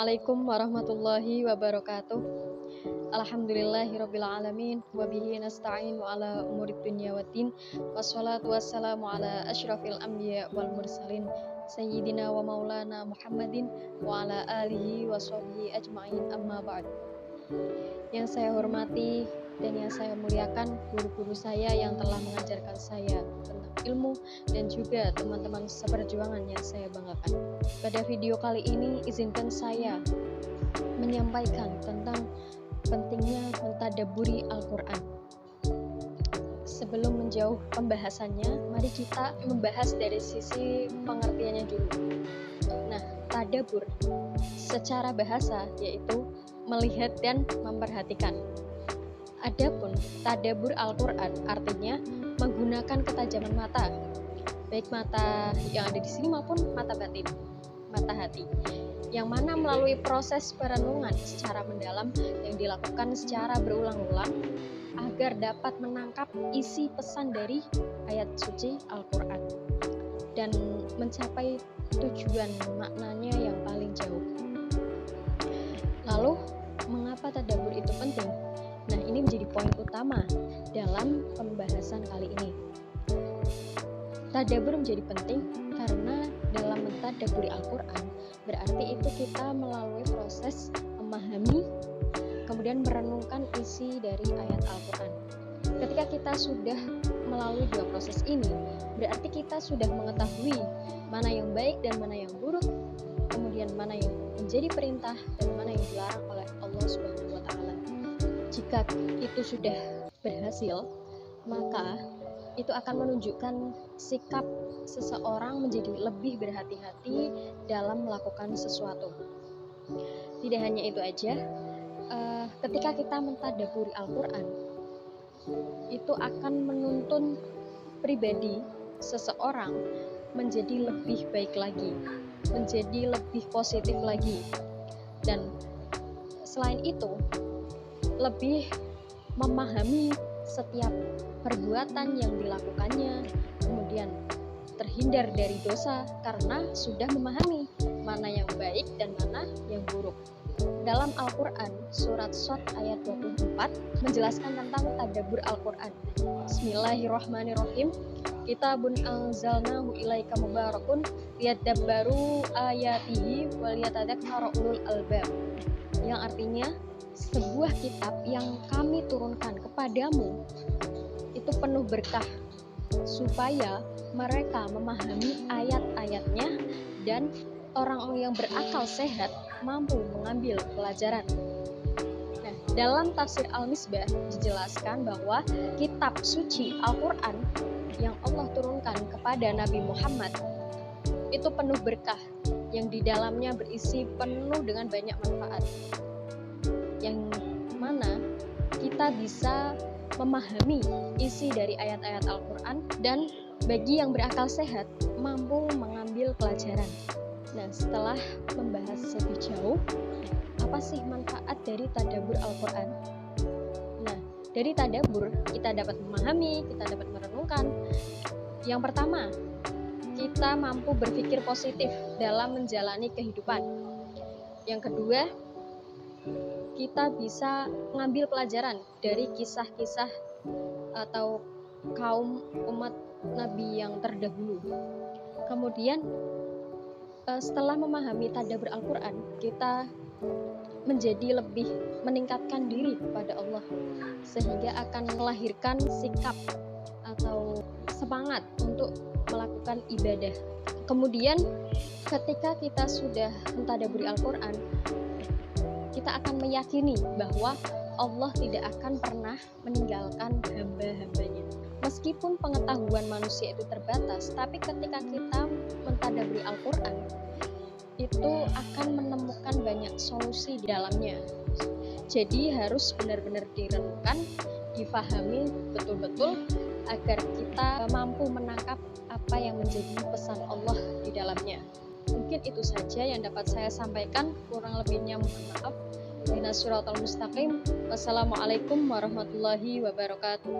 Assalamualaikum warahmatullahi wabarakatuh. Alhamdulillahirabbil alamin wa bihi nasta'in wa ala umurid dunya waddin. Wassalatu wassalamu ala asyrafil anbiya wal mursalin sayyidina wa maulana Muhammadin wa ala alihi wa sahbihi ajmain, amma ba'd. Yang saya hormati dan yang saya muliakan guru-guru saya yang telah mengajarkan saya tentang ilmu, dan juga teman-teman seperjuangan yang saya banggakan. Pada video kali ini izinkan saya menyampaikan tentang pentingnya mentadabburi Al-Quran. Sebelum menjauh pembahasannya, mari kita membahas dari sisi pengertiannya dulu. Nah, tadabbur secara bahasa yaitu melihat dan memperhatikan. Adapun tadabbur Al-Quran artinya menggunakan ketajaman mata, baik mata yang ada di sini maupun mata batin, mata hati, yang mana melalui proses perenungan secara mendalam yang dilakukan secara berulang-ulang agar dapat menangkap isi pesan dari ayat suci Al-Quran dan mencapai tujuan maknanya yang paling jauh. Lalu, mengapa tadabbur itu penting? Nah, ini menjadi poin utama dalam pembahasan kali ini. Tadabbur menjadi penting karena dalam mentadabburi Al-Quran berarti itu kita melalui proses memahami, kemudian merenungkan isi dari ayat Al-Quran. Ketika kita sudah melalui dua proses ini, berarti kita sudah mengetahui mana yang baik dan mana yang buruk, kemudian mana yang menjadi perintah dan mana yang dilarang oleh Allah Subhanahu wa Ta'ala. Jika itu sudah berhasil, maka itu akan menunjukkan sikap seseorang menjadi lebih berhati-hati dalam melakukan sesuatu. Tidak hanya itu aja, ketika kita mentadabburi Al-Quran, itu akan menuntun pribadi seseorang menjadi lebih baik lagi, menjadi lebih positif lagi, dan selain itu lebih memahami setiap perbuatan yang dilakukannya, kemudian terhindar dari dosa karena sudah memahami mana yang baik dan mana yang buruk. Dalam Al-Quran, surat Shad ayat 24 menjelaskan tentang tadabbur Al-Quran. Bismillahirrahmanirrahim. Kitabun anzalnahu ilaika mubarakun liyadabbaru ayatihi waliyatadzakkara ulul albab. Yang artinya, sebuah kitab yang kami turunkan kepadamu itu penuh berkah supaya mereka memahami ayat-ayatnya dan orang yang berakal sehat mampu mengambil pelajaran. Nah, dalam tafsir Al-Misbah dijelaskan bahwa kitab suci Al-Quran yang Allah turunkan kepada Nabi Muhammad itu penuh berkah, yang di dalamnya berisi penuh dengan banyak manfaat, yang mana kita bisa memahami isi dari ayat-ayat Al-Quran dan bagi yang berakal sehat mampu mengambil pelajaran. Nah, setelah membahas lebih jauh, apa sih manfaat dari tadabbur Al-Quran? Nah, dari tadabbur kita dapat memahami, kita dapat merenungkan. Yang pertama, kita mampu berpikir positif dalam menjalani kehidupan. Yang kedua, kita bisa mengambil pelajaran dari kisah-kisah atau kaum umat Nabi yang terdahulu. Kemudian setelah memahami tadabbur Al-Quran, kita menjadi lebih meningkatkan diri kepada Allah, sehingga akan melahirkan sikap atau semangat untuk melakukan ibadah. Kemudian ketika kita sudah mentadabburi Al-Quran, kita akan meyakini bahwa Allah tidak akan pernah meninggalkan hamba-hambanya. Meskipun pengetahuan manusia itu terbatas, tapi ketika kita mentadabburi Al-Quran, itu akan menemukan banyak solusi di dalamnya. Jadi harus benar-benar direnungkan, difahami betul-betul agar kita mampu menangkap apa yang menjadi pesan Allah di dalamnya. Mungkin itu saja yang dapat saya sampaikan, kurang lebihnya mohon maaf. Ihdinas siratal mustaqim. Wassalamualaikum warahmatullahi wabarakatuh.